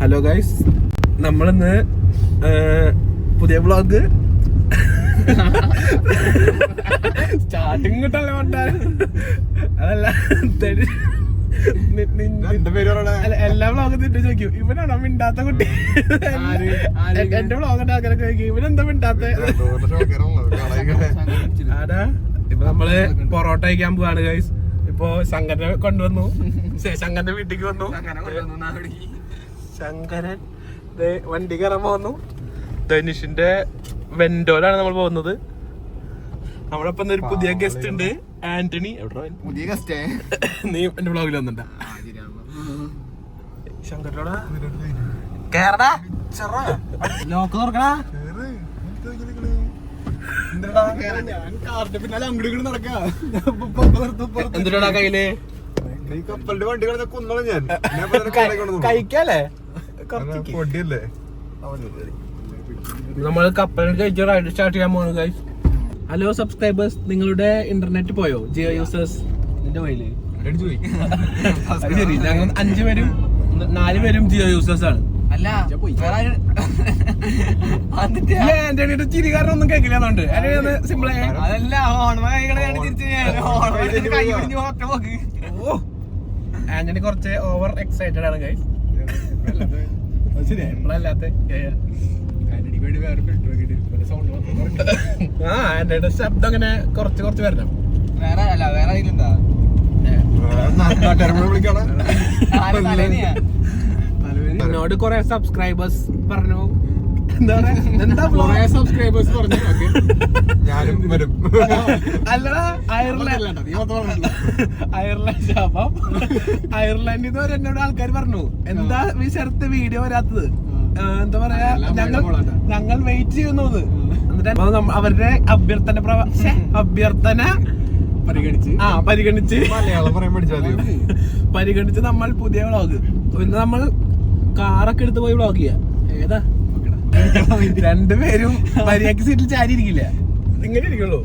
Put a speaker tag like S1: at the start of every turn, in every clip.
S1: Hello guys, നമ്മളിന്ന് പുതിയ vlog starting കിട്ടല്ലേ കൊണ്ടാണ്. അതല്ല എല്ലാ വ്ളോഗും തിരിച്ചു ചോദിക്കും, ഇവനാണോ മിണ്ടാത്ത കുട്ടി? എന്റെ വ്ളോഗ് ഉണ്ടാക്കാനൊക്കെ ചോദിക്കും, ഇവനെന്താ മിണ്ടാത്ത? ആടാ, ഇപ്പൊ നമ്മള് പൊറോട്ട കഴിക്കാൻ പോവാണ് ഗൈസ്. ഇപ്പൊ ശങ്കരനെ കൊണ്ടുവന്നു, ശങ്കരന്റെ വീട്ടിലേക്ക് വന്നു. ശങ്കരൻ വണ്ടി കയറാൻ പോകുന്നു. ധനുഷിന്റെ വെന്റോലാണ് നമ്മൾ പോകുന്നത്. നമ്മളൊപ്പം ഒരു പുതിയ ഗസ്റ്റ് ഉണ്ട്, ആന്റണി.
S2: പുതിയ ഗസ്റ്റ്
S1: നീ എന്റെ വ്ളോഗിൽ വന്നിട്ടാ? ശങ്കരനോടാ കേറടാ, ലോക്ക് തുറക്കടാ. എന്തിനാ കയ്യില്?
S2: കപ്പലിന്റെ വണ്ടി കിടന്ന കുന്നോളാം ഞാൻ.
S1: കഴിക്കാല്ലേ? നമ്മൾ കപ്പലിൽ കഴിച്ച് റൈഡ് സ്റ്റാർട്ട് ചെയ്യാൻ പോകുന്നു ഗൈസ്. ഹലോ സബ്സ്ക്രൈബേഴ്സ്, നിങ്ങളുടെ ഇന്റർനെറ്റ് പോയോ? ജിയോ യൂസേഴ്സ് നിന്റെ വഴിയില് ശരി, ഞങ്ങൾ 5 പേരും 4 പേരും ജിയോ യൂസേഴ്സ് ആണ്. ചിരി കാരണം ഒന്നും കേൾക്കില്ല. സിമ്പിൾ ആന്റണി കുറച്ച് ഓവർ എക്സൈറ്റഡ് ആണ് ഗൈസ്. ശരിയാ, ഇപ്പോഴല്ലാത്ത ആന്റണിയുടെ ശബ്ദം അങ്ങനെ കുറച്ച് വരണം. എന്നോട് കൊറേ സബ്സ്ക്രൈബേഴ്സ് പറഞ്ഞു, എന്താ പറയാ, സബ്സ്ക്രൈബേഴ്സ് പറഞ്ഞു
S2: ഞാനും വരും.
S1: അല്ലടാ, അയർലൻഡിൽ നിന്ന് എന്നോട് ആൾക്കാർ പറഞ്ഞു, എന്താ ഈ സ്ഥലത്ത് വീഡിയോ വരാത്തത്, എന്താ പറയാ, ഞങ്ങൾ വെയിറ്റ് ചെയ്യുന്നു. എന്നിട്ട് അവരുടെ അഭ്യർത്ഥന പരിഗണിച്ച് നമ്മൾ പുതിയ വ്ളോഗ്, പിന്നെ നമ്മൾ കാറൊക്കെ എടുത്ത് പോയി വ്ളോഗ് ചെയ്യാം. ഏതാ? 2 പേരും മര്യാദക്ക് സീറ്റിൽ ചാരി ഇരിക്കില്ല, ഇങ്ങനെ ഇരിക്കുള്ളൂ.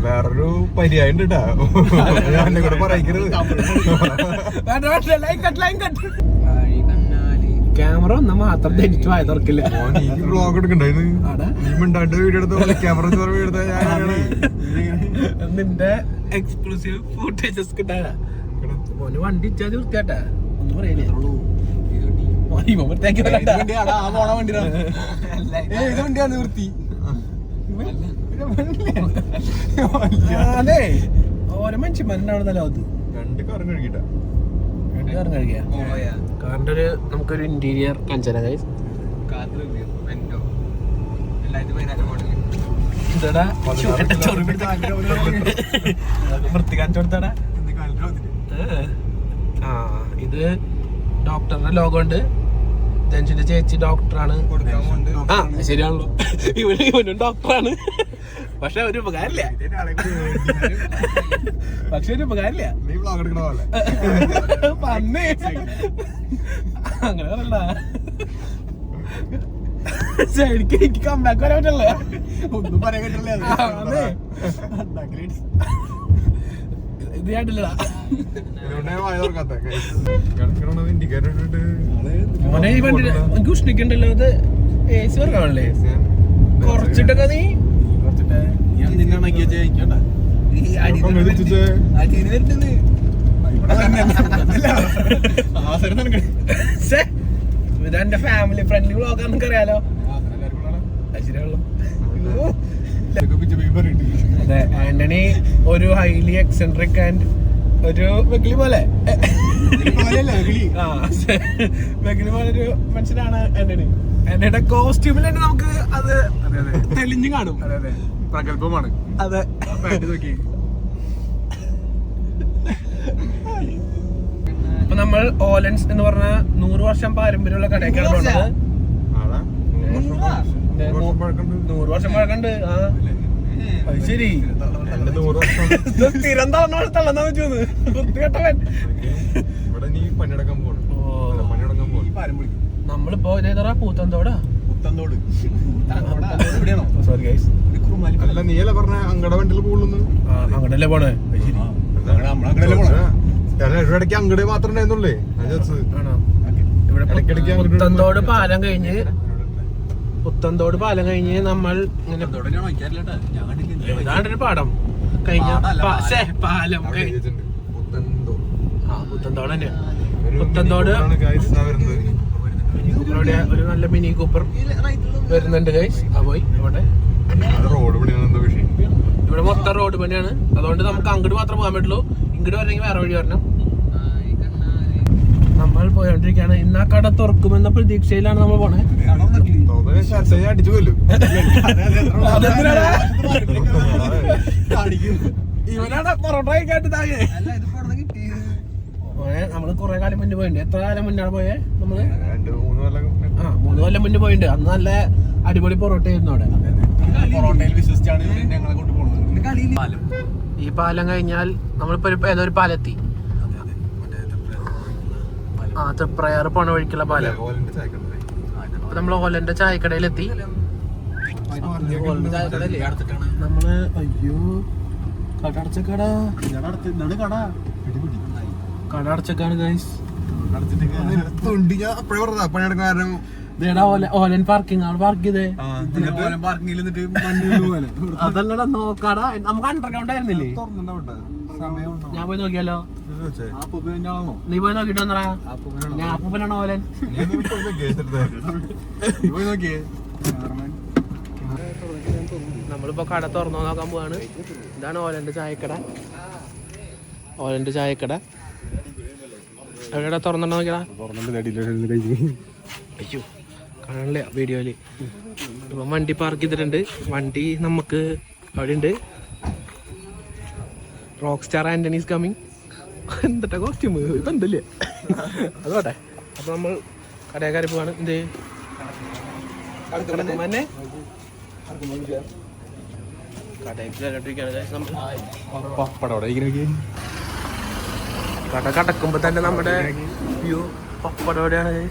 S2: വേറൊരു പര്യായം ഉണ്ട് കേട്ടാ, ഞാൻ കൂടെ പറയിക്കരുത്.
S1: ക്യാമറ ഒന്നും മാത്രം ധരിച്ചു വായ തുറക്കില്ല.
S2: വ്ളോഗ് എടുക്കണ്ടായിരുന്നു, നീ മിണ്ടാണ്ട് വീഡിയോ എടുത്ത ക്യാമറ
S1: നിന്റെ എക്സ്ക്ലൂസീവ് ഫുട്ടേജസ് കിട്ടാ. മോന് വണ്ടി ഇച്ചാൽ വൃത്തിയാട്ടാ, ഒന്നും പറയില്ലേ. അതെ, ഓരോ മനുഷ്യന്മാരുണ്ടാവുന്നല്ലോ. അത്
S2: 2 കാറും കഴുകിട്ടാ,
S1: കാറിന്റെ ഒരു നമുക്കൊരു ഇന്റീരിയർ കാണിച്ചാ ഗൈസ്. വൃത്തികാണിച്ചോടുത്താടാ. ഇത് ഡോക്ടറിന്റെ ലോഗോ ഉണ്ട്. ധനുഷിന്റെ ചേച്ചി ഡോക്ടറാണ്. ആ ശരിയാണല്ലോ, ഇവനും ഡോക്ടറാണ്. പക്ഷെ ഒരു ഉപകാരമില്ല, അങ്ങനെ പറയണ്ട. എനിക്ക് കമ്പാക്ക് വരാൻ പറ്റല്ലേ, ഒന്നും പറയാൻ പറ്റില്ല. ഇത് കേട്ടില്ലടാ മോനെ. ഈ വണ്ടി എനിക്ക് ഉഷ്ണിക്കണ്ടല്ലോ, അത് AC വർക്കാണല്ലേ? കുറച്ചിട്ടൊക്കെ നീ ഇതെന്റെ ഫാമിലി ഫ്രണ്ട്ലി വ്ളോഗാന്നൊക്കെ അറിയാലോ. അതെ, ആന്റണി ഒരു ഹൈലി എക്സെൻട്രിക് ആൻഡ് ഒരു വെകിലി പോലെ ഒരു മനുഷ്യനാണ് ആന്റണി. ആന്റണിയുടെ കോസ്റ്റ്യൂമിൽ തന്നെ നമുക്ക് അത് തെളിഞ്ഞു കാണും.
S2: പ്രഗത്ഭമാണ്.
S1: അതെ, ഇപ്പൊ നമ്മൾ ഓലൻസ് എന്ന് പറഞ്ഞ 100 വർഷം പാരമ്പര്യമുള്ള കടയൊക്കെയാണ് പോകുന്നത്. 100 വർഷം പഴക്കണ്ട്. ശരി, സ്ഥിരം തളർന്ന തള്ളന്നാ വെച്ചു വൃത്തികെട്ടവൻ.
S2: ഇവിടെ നീ പണിയെടുക്കാൻ പോകണം. പണിയെടുക്കാൻ പോകണം.
S1: നമ്മളിപ്പോ ഇതേതാ പൂത്തന്തോടാ
S3: പുത്തന്തോട്
S1: സോറി ഗൈസ്.
S2: അല്ല നീയല്ലേ പറഞ്ഞ അങ്ങടെ വണ്ടിയിൽ പോകുള്ളൂ.
S1: അങ്ങോട്ടല്ലേ പോണേ?
S2: ഇടയ്ക്ക് അങ്ങടെ മാത്രം ഉണ്ടായിരുന്നുള്ളേ.
S1: ആണോ? ഇവിടെ പുത്തന്തോട് പാലം കഴിഞ്ഞ് നമ്മൾ ഇങ്ങനെ ഏതാണ്ടൊരു പാടം കഴിഞ്ഞ പാലം പുത്തന്തോട് തന്നെ. പുത്തന്തോട് മിനി കൂപ്പറുടെ ഒരു നല്ല മിനി കൂപ്പർ വരുന്നുണ്ട് ഗൈസ്. പോയി ഇവിടെ
S2: റോഡ് പണിയാണ് എന്താ വിഷയം.
S1: ഇവിടെ മൊത്തം റോഡ് പണിയാണ്. അതുകൊണ്ട് നമുക്ക് അങ്ങോട്ട് മാത്രമേ പോകാൻ പറ്റുള്ളൂ. ഇങ്ങോട്ട് വരണമെങ്കിൽ വേറെ വഴി വരണം. നമ്മൾ പോയോണ്ടിരിക്കുകയാണ്. ഇന്ന് ആ കട തുറക്കുമെന്ന പ്രതീക്ഷയിലാണ് നമ്മൾ പോണേ.
S2: അടിച്ചു കൊല്ലും.
S1: ഇവനാണ് പൊറോട്ട കഴിക്കാട്ട് താഴെ. നമ്മള് കൊറേ കാലം മുന്നേ പോയിട്ടുണ്ട്. എത്ര കാലം മുന്നാണ് പോയേ? നമ്മള് 3 കൊല്ലം മുന്നേ പോയിട്ടുണ്ട്. അന്ന് നല്ല അടിപൊളി പൊറോട്ട ആയിരുന്നു അവിടെ.
S3: പൊറോട്ടയിൽ വിശ്വസിച്ചാണ് ഞങ്ങളെ കൊണ്ട് പോകുന്നത്.
S1: ഈ പാലം കഴിഞ്ഞാൽ നമ്മളിപ്പോ ഏതൊരു പാലെത്തി. തൃപ്രയാർ പോണ വഴിക്കുള്ള പാലം. അപ്പൊ നമ്മള് ഓലന്റെ ചായക്കടയിലെത്തി. നമ്മള് അയ്യോ കട അടച്ചക്കട അടച്ചക്കാണ് ഗൈസ്. ഓലൻ പാർക്കിംഗ് ആണ്. പാർക്ക് ചെയ്തേ അതല്ലടാ നോക്കാടാ. നമുക്ക് അണ്ടർഗ്രൗണ്ട് ആയിരുന്നില്ലേ? ഞാൻ പോയി നോക്കിയാലോ? നീ പോയി നോക്കിട്ട് വന്നടാ. ഞാൻ അപ്പൂപ്പനാണോ ഓലൻ? നമ്മളിപ്പോ കട തുറന്നു നോക്കാൻ പോവാണ്. ഇതാണ് ഓലന്റെ ചായക്കട. എവിടെയാ തുറന്നിട്ട് നോക്കിയടാ? അയ്യോ കാണില്ല വീഡിയോയില്. ഇപ്പൊ വണ്ടി പാർക്ക് ചെയ്തിട്ടുണ്ട്. വണ്ടി നമുക്ക് അവിടെ ഉണ്ട്. Rock star Antony's coming. എന്താ കോസ്റ്റ്യൂം ഇപ്പൊ എന്തല്ലേ അതോട്ടെ. അപ്പൊ നമ്മൾ കടയക്കാരി പോവാണ്. എന്ത് കട കടക്കുമ്പോ തന്നെ നമ്മുടെ വ്യൂ പപ്പടോടെയാണ്.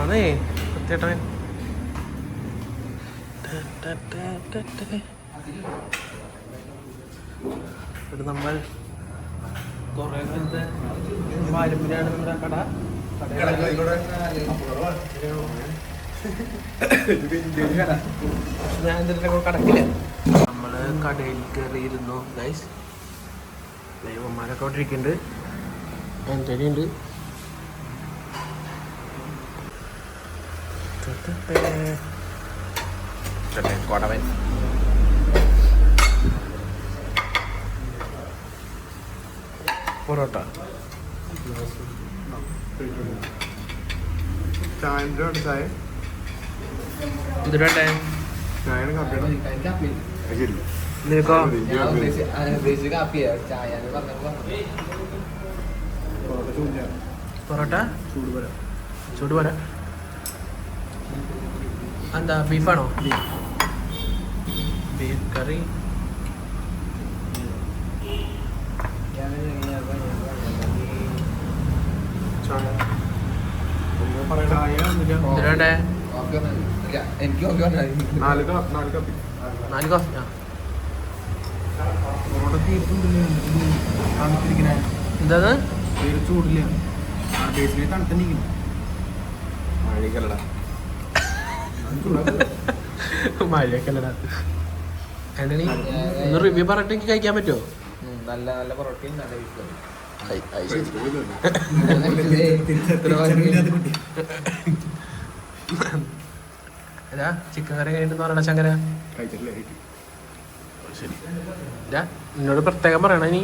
S1: അതേ സത്യേട്ടൻ. ഇവിടെ നമ്മൾ കൊറേ കാലത്തെ പാരമ്പര്യമാണ് നമ്മുടെ കട. ഞാൻ എന്തിനൊക്കെ കടക്കില്ല. നമ്മള് കടയിൽ കയറിയിരുന്നു ഗൈസ്. ദൈവന്മാരൊക്കെ അവിടെ ഇരിക്കുന്നുണ്ട്. ആന്റണി ഉണ്ട്. കൊടവൻ പൊറോട്ട എന്തിനാട്ടെ നിനക്കോ? പൊറോട്ട ചൂട് പോരാ. എന്താ ബീഫാണോ? ബീഫ് കറി. എന്തിനാണ്ടേ?
S2: 4 കാപ്പി.
S1: 4 കോഫി. എന്താ
S3: ചൂടില്ല.
S1: മഴയൊക്കെല്ലടാ. ആന്റണി ഒന്ന് റിവ്യൂ പറഞ്ഞിട്ട് എനിക്ക് കഴിക്കാൻ പറ്റുമോ?
S4: നല്ല നല്ല പൊറോട്ടയും നല്ല ബീഫും.
S1: അതാ ചിക്കൻ കറി കഴിഞ്ഞിട്ട് പറയണ ശങ്കര. ശരി എന്നോട് പ്രത്യേകം പറയണ ഇനി.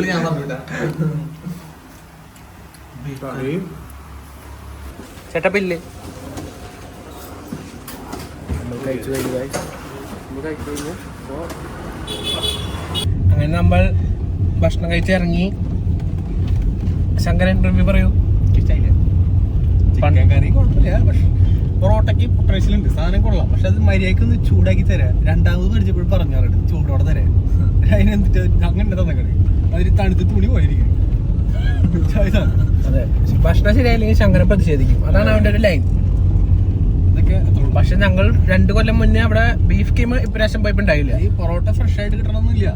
S4: ഞാൻ പറഞ്ഞിട്ടാ
S1: ചേട്ടാ ബില്ല്. കഴിച്ചു കഴിഞ്ഞു. അങ്ങനെ നമ്മൾ ഭക്ഷണം കഴിച്ചിറങ്ങി. ശങ്കരൻ റിവ്യൂ പറയൂ.
S3: ചിക്കൻ കറി കുഴപ്പമില്ല. പക്ഷെ പൊറോട്ടയ്ക്ക് പൊട്ടൻഷ്യൽ ഉണ്ട്, സാധനം കൊള്ളാം. പക്ഷെ അത് മര്യാദക്ക് ഒന്ന് ചൂടാക്കി തരാം. രണ്ടാമത് മേടിച്ചപ്പോഴും പറഞ്ഞാറുണ്ട് ചൂടോടെ തരാം. അതിനെന്തിട്ട് അങ്ങനെ തന്നേക്കണേ, അതിന് തണുത്ത് തുണി പോയിരിക്കും.
S1: അതെ, ഭക്ഷണം ശരിയായില്ലെങ്കിൽ ശങ്കരൻ പ്രതിഷേധിക്കും, അതാണ് അവന്റെ ഒരു ലൈൻ.
S3: ഇതൊക്കെ
S1: പക്ഷെ ഞങ്ങൾ 2 കൊല്ലം മുന്നേ അവിടെ ബീഫ് കീമ ഇപ്രാവശ്യം പോയപ്പോ ഉണ്ടായില്ല.
S3: ഈ പൊറോട്ട ഫ്രഷ് ആയിട്ട് കിട്ടണമെന്നില്ല,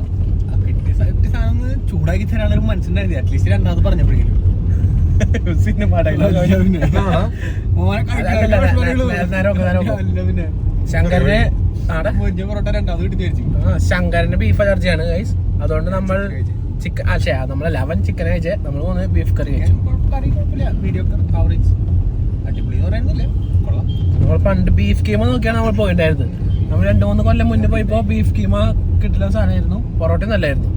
S3: കിട്ടിയ സാധനം ഒന്ന് ചൂടാക്കി തരാനൊരു മനസ്സിലായത്. അറ്റ്ലീസ്റ്റ് രണ്ടാമത് പറഞ്ഞപ്പോഴേക്കും
S1: സിനിമ ശങ്കരന്
S3: പൊറോട്ട രണ്ടാമത് കിട്ടി തരിച്ചു.
S1: ശങ്കരന് ബീഫ് അലർജിയാണ് ഗൈസ്. അതുകൊണ്ട് നമ്മൾ ചിക്കൻ നമ്മളല്ല, അവൻ ചിക്കൻ കഴിച്ചേ, നമ്മൾ 3 ബീഫ് കറി കഴിച്ചു.
S3: കറി കുഴപ്പമില്ല, മീഡിയം ആവറേജ്, അടിപൊളി എന്ന് പറയുന്നില്ല, കൊള്ളാം.
S1: നമ്മൾ പണ്ട് ബീഫ് കീമ നോക്കിയാണ് നമ്മൾ പോയിണ്ടായിരുന്നത്. നമ്മൾ 2-3 കൊല്ലം മുന്നേ പോയപ്പോ ബീഫ് കീമ കിട്ടുന്ന സാധനമായിരുന്നു, പൊറോട്ടയും നല്ലായിരുന്നു.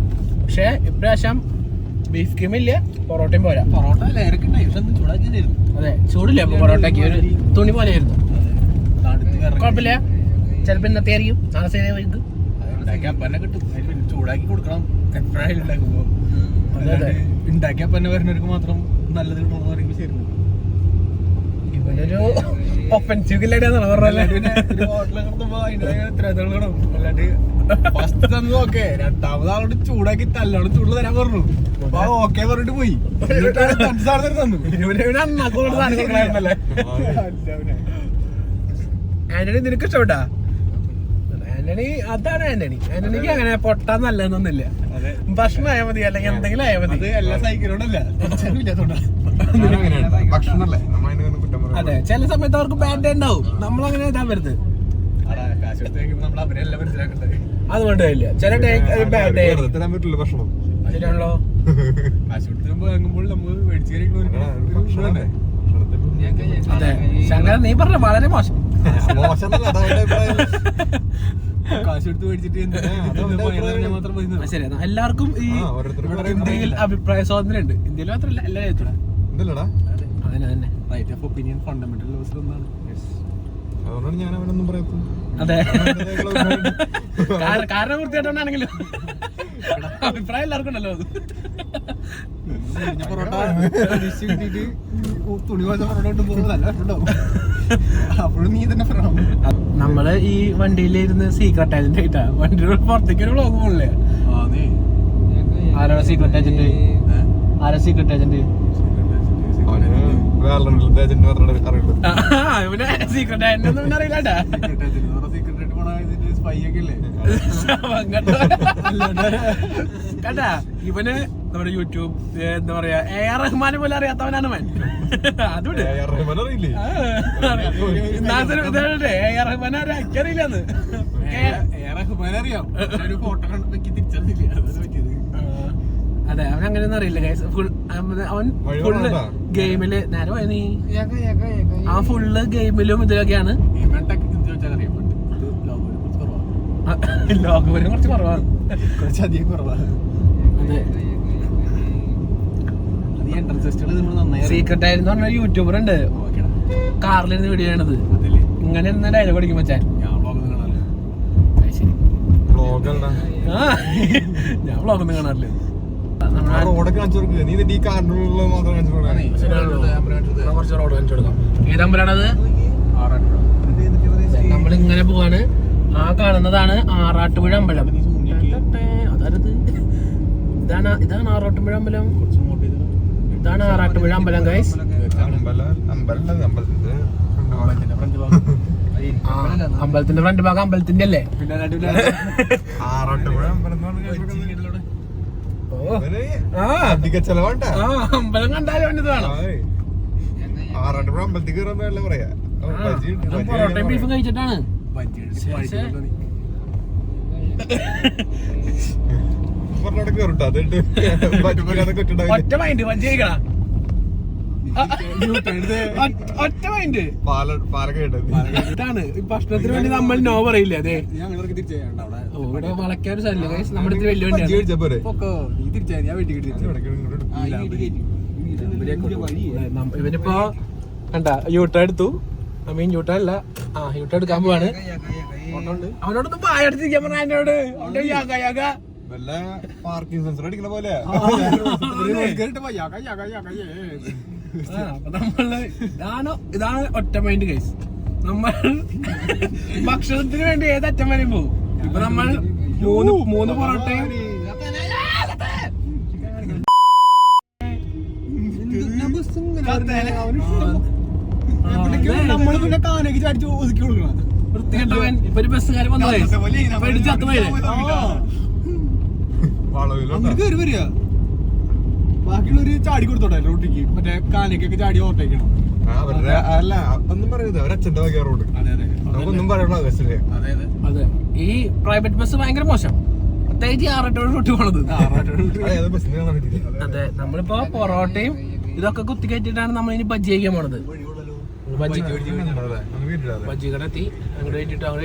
S1: പക്ഷെ ഇപ്രാവശ്യം ബീഫ് കീമ ഇല്ല, പൊറോട്ടയും പോരാ.
S3: പൊറോട്ട ലേരൊക്കെ ഉണ്ടായി, പക്ഷെ ഒന്ന് ചൂടാക്കി തന്നെയായിരുന്നു.
S1: അതെ, ചൂടില്ല അപ്പൊ പൊറോട്ടയ്ക്ക്, ഒരു തുണി പോലെ ആയിരുന്നു. കുഴപ്പമില്ല, ചിലപ്പോ ഇന്നത്തെ ആയിരിക്കും, നാളെ ശരിയാ വൈകി
S3: ഉണ്ടാക്കി അപ്പന്നെ കിട്ടും. ചൂടാക്കി കൊടുക്കണം എപ്പോഴായാലും ഉണ്ടാക്കുമ്പോ. ഉണ്ടാക്കി അപ്പന്നെ വരുന്നവർക്ക് മാത്രം നല്ലത് കിട്ടണമെന്ന് പറയുമ്പോൾ ശരി.
S1: ഇവനൊരു ഒഫൻസീവ് ഇല്ലാണ്ടാണ് പറഞ്ഞല്ലേ.
S3: രണ്ടാമത് ആളോട് ചൂടാക്കി തല്ലോട് ചൂട് തരാൻ പറഞ്ഞു. ഓക്കെ പറഞ്ഞിട്ട് പോയി. തന്നു.
S1: ആന്റണി നിനക്ക് ഇഷ്ടപ്പെട്ടാ? ആന്റണി അതാണ് ആന്റണിക്ക് അങ്ങനെ പൊട്ടാൻ നല്ലതൊന്നുമില്ല. ഭക്ഷണം ആയാൽ മതി, അല്ലെങ്കിൽ എന്തെങ്കിലും ആയാൽ മതി.
S3: എല്ലാ സൈക്കിളോടല്ല
S2: ഭക്ഷണല്ലേ.
S1: അതെ, ചില സമയത്ത് അവർക്ക് ബാൻഡ് ഉണ്ടാവും, നമ്മളങ്ങനെ ഇതാ വരുന്നത്. അതുകൊണ്ട് ഇല്ല, ചില ബാൻഡ്
S2: തരാൻ പറ്റില്ല ഭക്ഷണം.
S1: ശരിയാണല്ലോ.
S3: വാങ്ങുമ്പോൾ നമ്മൾ മേടിച്ചു കഴിക്കണ.
S1: അതെ, ശങ്കരൻ നീ പറഞ്ഞ വളരെ മോശം.
S3: കാശ് കൊടുത്ത് മേടിച്ചിട്ട് മാത്രം മതി.
S1: ശരി, എല്ലാവർക്കും ഈ ഇന്ത്യയിൽ അഭിപ്രായ സ്വാതന്ത്ര്യം ഉണ്ട്. ഇന്ത്യയിൽ മാത്രമല്ല, എല്ലാ രാജ്യത്തും. അതന്നെ
S3: റൈറ്റ് ഓഫ് ഒപ്പീനിയൻ ഫണ്ടമെന്റൽ ലോസിൽ ഒന്നാണ്.
S2: അതുകൊണ്ടാണ് ഞാൻ അവനൊന്നും പറയാത്തത്.
S1: അതെ, കാരണം വൃത്തിയായിട്ടാണെങ്കിലും അഭിപ്രായം എല്ലാവർക്കും ഉണ്ടല്ലോ. അത്
S3: പൊറോട്ട കിട്ടിയിട്ട് തുണി പോലത്തെ പൊറോട്ട പോകുന്നതല്ല അപ്പോഴും നീ തന്നെ പറയണം.
S1: നമ്മള് ഈ വണ്ടിയിലിരുന്ന് സീക്രട്ട് ഏജന്റ് ആയിട്ടാ വണ്ടിയുടെ പുറത്തേക്ക് ഒരു വ്ളോഗ് പോണില്ലേ. ആരാ സീക്രട്ട് ഏജന്റ്? സീക്രട്ട് ഏജന്റ് ഇവനെ സീക്രട്ട് ഏജന്റ് ഒന്നും അറിയില്ലാട്ടാ. കേട്ടാ, ഇവന് നമ്മുടെ യൂട്യൂബ് എന്താ പറയാ AR റഹ്മാനെ പോലെ അറിയാത്തവനാണ് അവൻ. അതുകൊണ്ട് AR റഹ്മാനെ എനിക്കറിയില്ലെന്ന്.
S3: അറിയാം, ഒരു ഫോട്ടോ കണ്ടപ്പോ തിരിച്ചറിയില്ല.
S1: അതെ, അവൻ അങ്ങനെയൊന്നും അറിയില്ല ഗൈസ്. അവൻ ഫുള്ള് ഗെയിമില് നേരെ പോയ നീ അവൻ ഫുള്ള് ഗെയിമിലും ഇതിലൊക്കെയാണ്. ലോകപരം കുറച്ച് കുറവാണ്,
S3: കുറച്ചധികം കുറവാണ്.
S1: സീക്രട്ട് ആയിരുന്നു പറഞ്ഞ യൂട്യൂബർ ഉണ്ട്, കാറിലിരുന്ന് വീഡിയോ ചെയ്യണത്. ഇങ്ങനെ ഇരുന്ന ഡയലോഗ് അടിക്കും മച്ചാൻ. ഞാൻ വ്ളോഗൊന്നും കാണാറില്ല. കുറച്ച് റോഡ് കാണിച്ചു കൊടുക്കാം. ഏതമ്പലാണത്? നമ്മളിങ്ങനെ പോവാണ്. ആ കാണുന്നതാണ് ആറാട്ടുപുഴ അമ്പലം. അതായത് ഇതാണ് ആറാട്ടുപുഴ അമ്പലം. ഇതാണ് ആറാട്ടുപുഴ അമ്പലം ഗൈസ്. അമ്പലത്തിന്റെ ഫ്രണ്ട് ഭാഗം അമ്പലത്തിന്റെ അല്ലേ?
S2: അധിക ചെലവാണ്ട
S1: അമ്പലം കണ്ടാലും വേണ്ടത് വേണം.
S2: ആറാട്ടുപുഴ അമ്പലത്തിൽ കയറുന്നല്ല പറയാ.
S1: പൊറോട്ടയും ബീഫും കഴിച്ചിട്ടാണ്. ഒറ്റ മൈൻഡ് വഞ്ചിക്കണം, ഒറ്റ മൈൻഡ്. ഇതാണ് ഈ ഭക്ഷണത്തിന് വേണ്ടി നമ്മൾ നോ പറയില്ല. അതെ, ഇവിടെ വളയ്ക്കാൻ ഒരു സ്ഥലമില്ല ഗൈസ്. നമ്മുടെ ഇതിൽ വലിയ വണ്ടിയാണ്. ഇവനിപ്പോ കണ്ടാ യൂട്ടേൺ എടുത്തു. യൂട്ടേൺ അല്ല, യൂട്ടേൺ എടുക്കാൻ പോവാണ്. അവനോടൊന്ന് പായടിച്ചിരിക്കാൻ പറഞ്ഞ എന്നോട്.
S2: പാർക്കിംഗ് സെൻസർ അടിക്കണ പോലെ
S1: ഇതാണ് ഒറ്റ മൈൻഡ് ഗൈസ്. നമ്മൾ ഭക്ഷണത്തിന് വേണ്ടി ഏതറ്റം വരെയും പോകും. ഇപ്പൊ നമ്മൾ മൂന്ന് പൊറോട്ടയും
S3: നമ്മള് പിന്നെ കാനേക്ക് ചാടിച്ച് ഒതുക്കി കൊടുക്കണം.
S1: വൃത്തികെട്ടവൻ ഇപ്പൊ ഒരു ബസ്സുകാരൻ വന്നത്
S3: അങ്ങനെ കയറി വരിക. ബാക്കിയുള്ളൊരു ചാടി കൊടുത്തോട്ടെ റോട്ടിക്ക്, മറ്റേ കാനേക്കൊക്കെ ചാടി ഓർത്തേക്കണം.
S2: അവരുടെ അല്ല ഒന്നും പറയരുത്, അവരച്ഛന്റെ വകയാ റോഡ്. നമുക്കൊന്നും പറയാനുള്ള ആവശ്യമില്ല.
S1: അതെ, ഈ പ്രൈവറ്റ് ബസ് ഭയങ്കര മോശം, പ്രത്യേകിച്ച് ആറട്ടോട് റൂട്ട് പോണത്. അതെ, നമ്മളിപ്പോ പൊറോട്ടയും ഇതൊക്കെ കുത്തി കയറ്റിട്ടാണ് നമ്മൾ ഇനി ബജ്ജി കഴിക്കാൻ പോണത്. ബജ്ജി കട എത്തി, അങ്ങോട്ട് കയറ്റിട്ടോ അവിടെ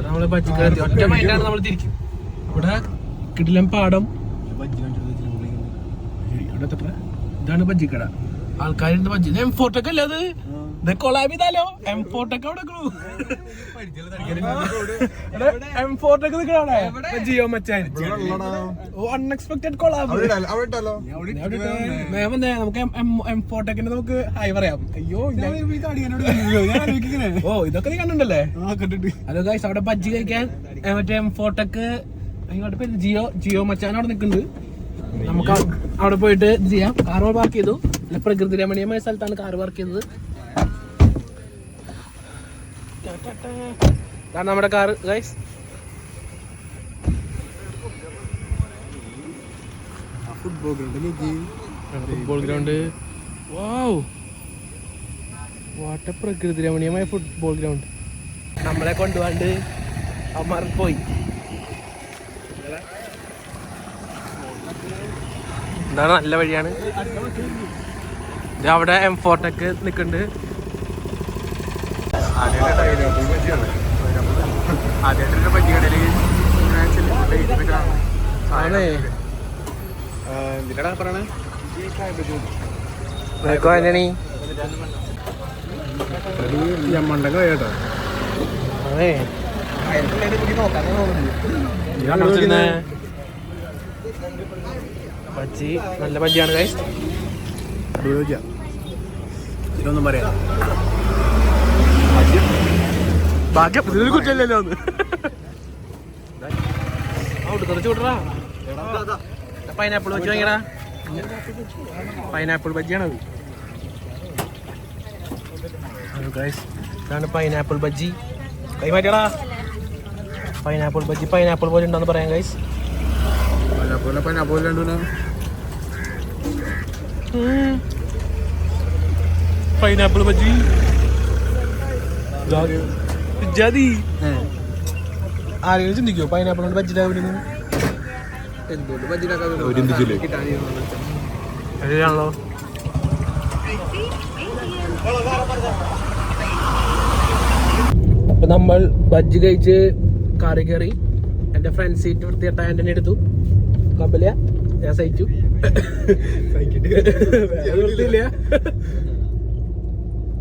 S1: നമ്മള് ബജ്ജി കട എത്തി. ഒറ്റ മൈൻഡാണ് നമ്മൾ തിരിക്കും. ഇവിടെ കിടിലം പാടം, ഇതാണ് ബജ്ജിക്കട. ആൾക്കാരുണ്ട് ബജ്ജി. M4 അല്ലേ അത്? കൊളാബ് ചെയ്താലോ M4 അവിടെ M4 ജിയോ മച്ചാൻ അൺഎക്സ്പെക്ടഡ് കൊളാബ്. നമുക്ക് M4 നമുക്ക് ഹൈ പറയാം. അയ്യോ ഓ ഇതൊക്കെ നീ കണ്ടിട്ടുണ്ടല്ലേ? ഹലോ ഗൈസ്, അവിടെ ബജ്ജി കഴിക്കാൻ മറ്റേ M4 അങ്ങോട്ട് പേര് ജിയോ മച്ചാൻ അവിടെ നിൽക്കുന്നുണ്ട്. നമുക്ക് അവിടെ പോയിട്ട് ഇത് ചെയ്യാം. കാർ പാർക്ക് ചെയ്തു. നല്ല പ്രകൃതി രമണീയമായ സ്ഥലത്താണ് കാർ പാർക്ക് ചെയ്തത്. ഇതാണ് നമ്മുടെ car guys. Football ground. Wow, what A പ്രകൃതി രമണീയമായ ഫുട്ബോൾ ഗ്രൗണ്ട്. നമ്മളെ കൊണ്ടുപോകാണ്ട് അമ്മ പോയി. ഇതാണ് നല്ല വഴിയാണ്. ഇത് അവിടെ M4 നിൽക്കുന്നുണ്ട്. ബജ്ജി നല്ല ബജ്ജിയാണ് ഗൈസ്. ഇതൊന്നും പറയാം ഭാഗ്യം ഇതിൽ കുറ്റല്ലോ. ചൂടാ പൈനാപ്പിൾ ബജ്ജി വാങ്ങിയടാ. പൈനാപ്പിൾ ബജ്ജിയാണത് ഗൈസ്. ഇതാണ് പൈനാപ്പിൾ ബജ്ജി. കൈമാറ്റടാ. പൈനാപ്പിൾ ബജ്ജി പൈനാപ്പിൾ പോലെ ഉണ്ടെന്ന് പറയാം ഗൈസ്. പൈനാപ്പിൾ ബജ്ജി ജാതി ആരെങ്കിലും ചിന്തിക്കോ പൈനാപ്പിൾ കൊണ്ട് ബജ്ജിട്ടാ? ശരിയാണല്ലോ. അപ്പൊ നമ്മൾ ബജ്ജി കഴിച്ച് കാറി കയറി. എന്റെ ഫ്രണ്ട് സീറ്റ് വൃത്തികെട്ട ആന്റണി എടുത്തു. കമ്പലിയ ഞാൻ സഹിച്ചു. വൃത്തിയില്ല.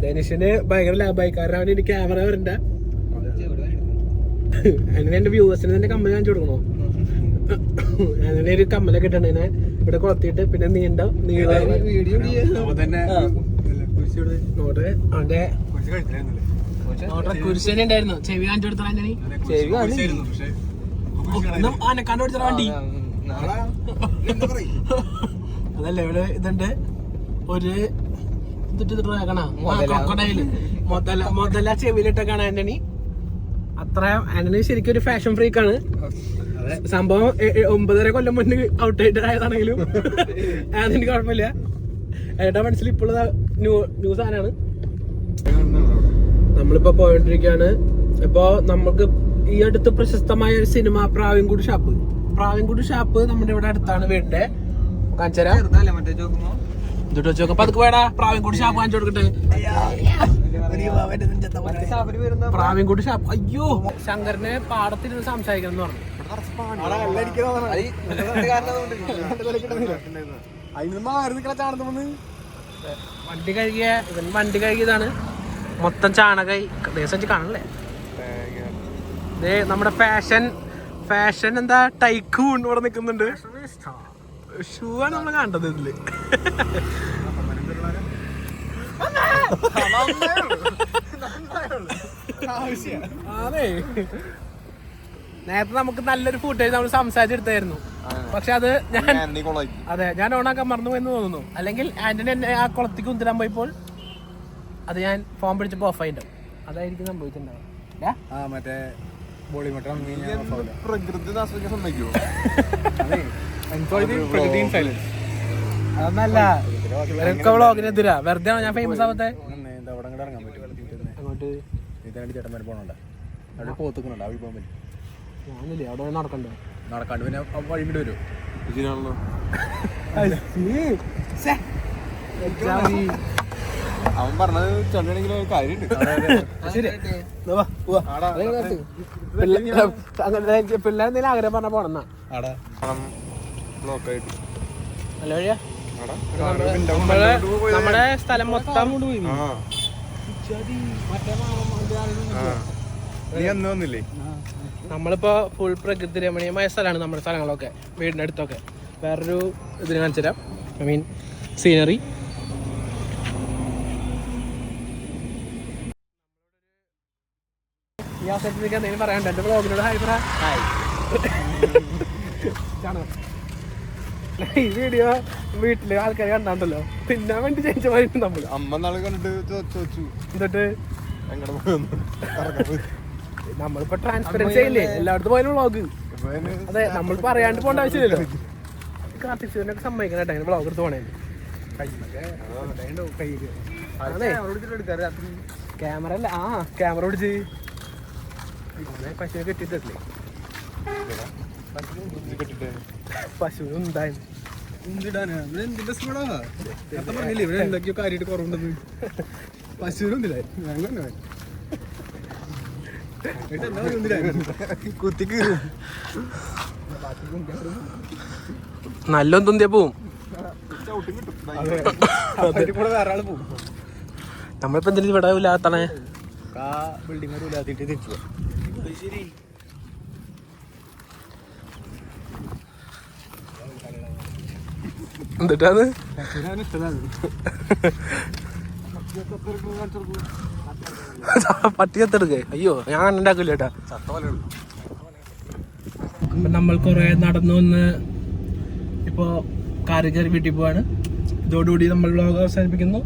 S1: ധനുഷിന് ഭയങ്കര ലാഭമായി, കാരണം അവന് എനിക്ക് ക്യാമറ വരണ്ട. അങ്ങനെ എന്റെ വ്യൂവേഴ്സിന് തന്നെ കമ്മൽ കാണിച്ചു കൊടുക്കണോ? അങ്ങനെ ഒരു കമ്മലൊക്കെ ഇട്ടേ ഇവിടെ കൊളത്തിയിട്ട് പിന്നെ അവന്റെ കുരിശനെ ഉണ്ടായിരുന്നു. ചെവി കാണിച്ചു കൊടുത്ത ആന്റണി. ആനക്കാണ്ട് കൊടുത്ത വണ്ടി അതല്ലേ. ഇവിടെ ഇതുണ്ട് ഒരു മുതല ചെവിയിലിട്ടൊക്കെയാണ് ആന്റണി. അത്ര ആന്റണി ശരിക്കും ഒരു ഫാഷൻ ഫ്രീക്കാണ്. സംഭവം 9.5 കൊല്ലം മുന്നേ ഔട്ട്ഡേറ്റഡ് ആയതാണെങ്കിലും ആന്റണി കുഴപ്പമില്ല. ഏട്ടാ മനസ്സിൽ ഇപ്പോഴുള്ള ന്യൂ സാധനമാണ്. നമ്മളിപ്പോ പോയോണ്ടിരിക്കുകയാണ്. ഇപ്പൊ നമുക്ക് ഈ അടുത്ത് പ്രശസ്തമായ ഒരു സിനിമ പ്രാവിൻകൂട് ഷാപ്പ് നമ്മുടെ ഇവിടെ അടുത്താണ് വീടിന്റെ. കാണിച്ചരാ പതുക്കെ വേടാ. പ്രാവിൻകൂട് ഷാപ്പ് കാണിച്ചു കൊടുക്കട്ടെ. പ്രാവിൻകൂട് ഷാപ്പ്. അയ്യോ, ശങ്കരനെ പാടത്തിരുന്ന് സംസാരിക്കണം എന്ന് പറഞ്ഞു. വണ്ടി കഴുകിയതാണ്. മൊത്തം ചാണകമായി ദേശം കാണല്ലേ. നമ്മുടെ ഫാഷൻ എന്താ ടൈക്കൂൺ ഇവിടെ നിൽക്കുന്നുണ്ട്. ഷൂ ആണ് നമ്മൾ കണ്ടത് ഇതില്. അതെ നേരത്തെ നമുക്ക് നല്ലൊരു ഫുട്ടേജ് നമ്മൾ സംസാരിച്ചെടുത്തായിരുന്നു. പക്ഷെ അത് ഞാൻ ഓണാക്കാൻ മറന്നു എന്ന് തോന്നുന്നു. അല്ലെങ്കിൽ ആന്റണി എന്നെ ആ കുളത്തേക്ക് ഉന്തിരാൻ പോയപ്പോൾ അത് ഞാൻ ഫോൺ പിടിച്ചപ്പോൾ ഓഫ് ആയിട്ടുണ്ടാവും. അതായിരിക്കും സംഭവിച്ചിട്ടുണ്ടാവും.
S3: മറ്റേ ബോളി മട്ടം
S2: പ്രകൃതി ആസ്വദിക്കാൻ സമ്മതിക്കുമോ?
S1: അതൊന്നല്ല വ്ളോഗിനെതിരാ. വെറുതെ ഞാൻ ഫേമസ് ആവത്തെ.
S3: ഇറങ്ങാൻ പറ്റും
S1: അങ്ങോട്ട്
S3: ചേട്ടന്മാർ പോകണുണ്ട് അവിടെ പോത്തുക്കുന്നുണ്ട് അവിടെ പോകാൻ പറ്റും.
S1: ഞാനില്ലേ അവിടെ നടക്കണ്ടോ?
S3: നടക്കാണ്ട് പിന്നെ വഴി വിട്ട് വരും.
S2: ഇതിനാണല്ലോ അവൻ പറഞ്ഞത് ചെല്ലണെങ്കിൽ കാര്യമുണ്ട്.
S1: പിള്ളേരെന്തെങ്കിലും ആഗ്രഹം പറഞ്ഞ പോണെന്നാ
S2: ബ്ലോക്കായിട്ട്
S1: നല്ല വഴിയാ. നമ്മുടെ സ്ഥലം മൊത്തം
S2: നീ അന്ന് വന്നില്ലേ?
S1: നമ്മളിപ്പോ ഫുൾ പ്രകൃതി രമണീയമായ സ്ഥലമാണ് നമ്മുടെ സ്ഥലങ്ങളൊക്കെ, വീടിന്റെ അടുത്തൊക്കെ. വേറൊരു ഇതിന് കാണിച്ചു തരാം. I mean scenery. ഈ അവസരത്തിൽ എന്തെങ്കിലും പറയാനുണ്ടോ? എന്റെ ബ്ലോഗിനോട് ഹായ് പറ. ഈ വീഡിയോ വീട്ടില് ആൾക്കാർ കണ്ടാണ്ടല്ലോ പിന്നെ വേണ്ടി ചേഞ്ച് പോയിട്ട് നമ്മള്
S2: അമ്മ നാളെ കണ്ടിട്ട് ചോദിച്ചു
S1: എന്നിട്ട്
S2: എങ്ങടെ പോയെന്ന്.
S1: നമ്മളിപ്പോ ട്രാൻസ്പെറൻസി ആയില്ലേ എല്ലായിടത്തും പോയാലും വ്ളോഗ്. അതെ, നമ്മൾ പറയാണ്ട് പോകേണ്ട ആവശ്യമില്ലല്ലോ. കാർത്തിക് സൂര്യനൊക്കെ സമ്മതിക്കണം കേട്ടോ ഇങ്ങനെ വ്ളോഗ് എടുത്ത് പോണേ. ക്യാമറ അല്ല, ക്യാമറ പിടിച്ച് പശുവിനെ കെട്ടിട്ടില്ലേ? പശുവിന് ഉണ്ടായിരുന്നു.
S3: പറഞ്ഞില്ലേ ഇവിടെ എന്തൊക്കെയോ കാര്യമായിട്ട് കുറവുണ്ടെന്ന്. പശുവിനൊന്നില്ല കുത്തിക്ക്
S1: നല്ല തുന്തിയ പോവും.
S3: വേറെ ആള് പോകും.
S1: നമ്മളിപ്പോ എന്തെങ്കിലും ഇവിടെ ഇല്ലാത്തണേ
S3: ബിൽഡിംഗ് ഇല്ലാത്തിട്ട് തിരിച്ചു.
S1: എന്നിട്ടാണ് പട്ടി ചത്തെടുക്കേ. അയ്യോ, ഞാൻ ഉണ്ടാക്കില്ല കേട്ടാ. നമ്മൾ കുറെ നടന്നു വന്ന് ഇപ്പോ കാറ് കയറി വീട്ടിൽ പോവാണ്. ഇതോടുകൂടി നമ്മൾ വ്ളോഗ് അവസാനിപ്പിക്കുന്നു.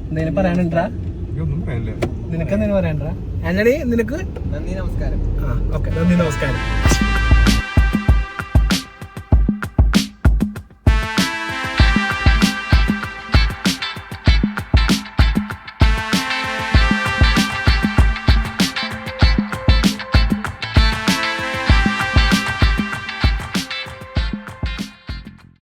S1: എന്തെങ്കിലും പറയാനുണ്ടാ? നിനക്ക് എന്തെങ്കിലും പറയാനുണ്ടാ ആന്റണി? നിനക്ക്
S4: നന്ദി, നമസ്കാരം.
S1: ഓക്കെ, നന്ദി, നമസ്കാരം.